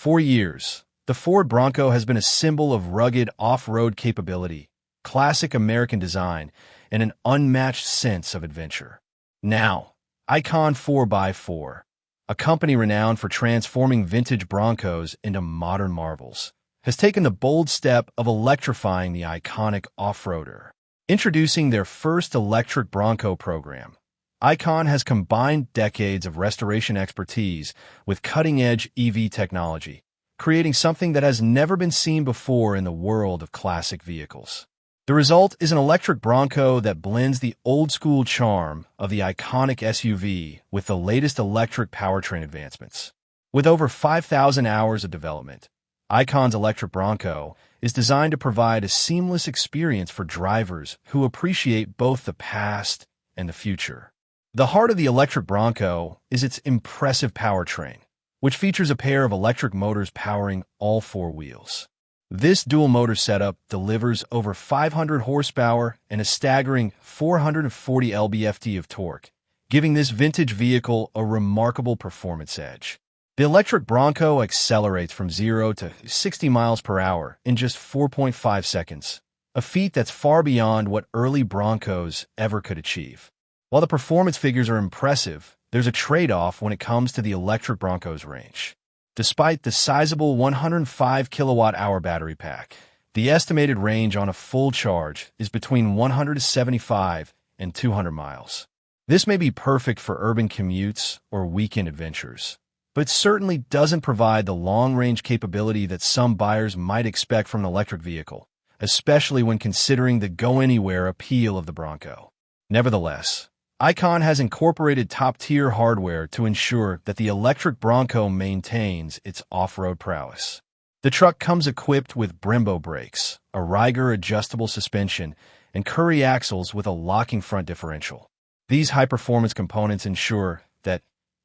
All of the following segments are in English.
For years, the Ford Bronco has been a symbol of rugged off-road capability, classic American design, and an unmatched sense of adventure. Now, Icon 4x4, a company renowned for transforming vintage Broncos into modern marvels, has taken the bold step of electrifying the iconic off-roader. Introducing their first electric Bronco program, Icon has combined decades of restoration expertise with cutting-edge EV technology, creating something that has never been seen before in the world of classic vehicles. The result is an electric Bronco that blends the old-school charm of the iconic SUV with the latest electric powertrain advancements. With over 5,000 hours of development, Icon's electric Bronco is designed to provide a seamless experience for drivers who appreciate both the past and the future. The heart of the electric Bronco is its impressive powertrain, which features a pair of electric motors powering all four wheels. This dual-motor setup delivers over 500 horsepower and a staggering 440 lb-ft of torque, giving this vintage vehicle a remarkable performance edge. The electric Bronco accelerates from 0 to 60 miles per hour in just 4.5 seconds, a feat that's far beyond what early Broncos ever could achieve. While the performance figures are impressive, there's a trade-off when it comes to the electric Bronco's range. Despite the sizable 105 kilowatt-hour battery pack, the estimated range on a full charge is between 175 and 200 miles. This may be perfect for urban commutes or weekend adventures, but certainly doesn't provide the long-range capability that some buyers might expect from an electric vehicle, especially when considering the go-anywhere appeal of the Bronco. Nevertheless, Icon has incorporated top-tier hardware to ensure that the electric Bronco maintains its off-road prowess. The truck comes equipped with Brembo brakes, a Riger adjustable suspension, and Currie axles with a locking front differential. These high-performance components ensure that,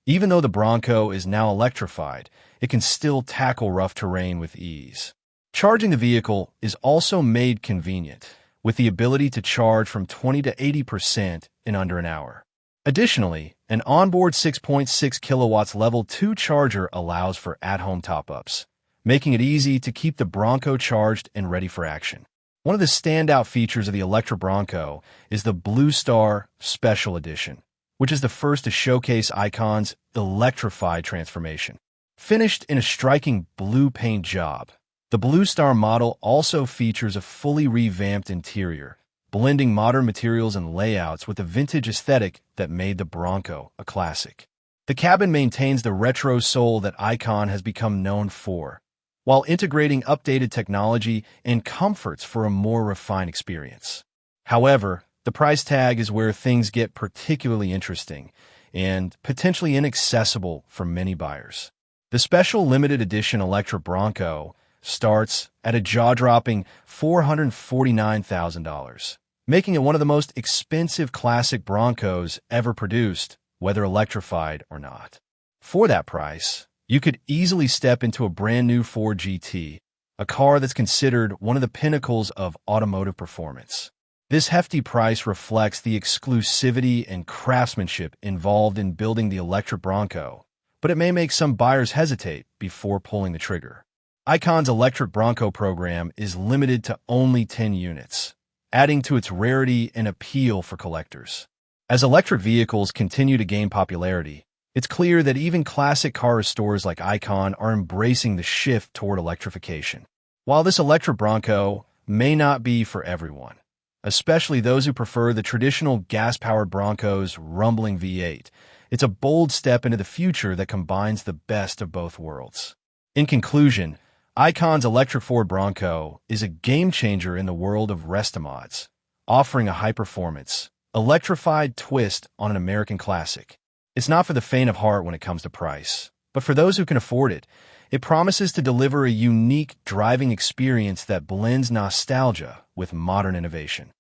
even though the Bronco is now electrified, it can still tackle rough terrain with ease. Charging the vehicle is also made convenient, with the ability to charge from 20 to 80% in under an hour. Additionally, an onboard 6.6 kilowatts level 2 charger allows for at-home top-ups, making it easy to keep the Bronco charged and ready for action. One of the standout features of the electric Bronco is the Blue Star Special Edition, which is the first to showcase Icon's electrified transformation. Finished in a striking blue paint job, the Blue Star model also features a fully revamped interior, blending modern materials and layouts with the vintage aesthetic that made the Bronco a classic. The cabin maintains the retro soul that Icon has become known for, while integrating updated technology and comforts for a more refined experience. However, the price tag is where things get particularly interesting and potentially inaccessible for many buyers. The special limited edition electric Bronco starts at a jaw-dropping $449,000, making it one of the most expensive classic Broncos ever produced, whether electrified or not. For that price, you could easily step into a brand new Ford GT, a car that's considered one of the pinnacles of automotive performance. This hefty price reflects the exclusivity and craftsmanship involved in building the electric Bronco, but it may make some buyers hesitate before pulling the trigger. Icon's electric Bronco program is limited to only 10 units, adding to its rarity and appeal for collectors. As electric vehicles continue to gain popularity, it's clear that even classic car stores like Icon are embracing the shift toward electrification. While this electric Bronco may not be for everyone, especially those who prefer the traditional gas-powered Bronco's rumbling V8, it's a bold step into the future that combines the best of both worlds. In conclusion, Icon's electric Ford Bronco is a game-changer in the world of restomods, offering a high-performance, electrified twist on an American classic. It's not for the faint of heart when it comes to price, but for those who can afford it, it promises to deliver a unique driving experience that blends nostalgia with modern innovation.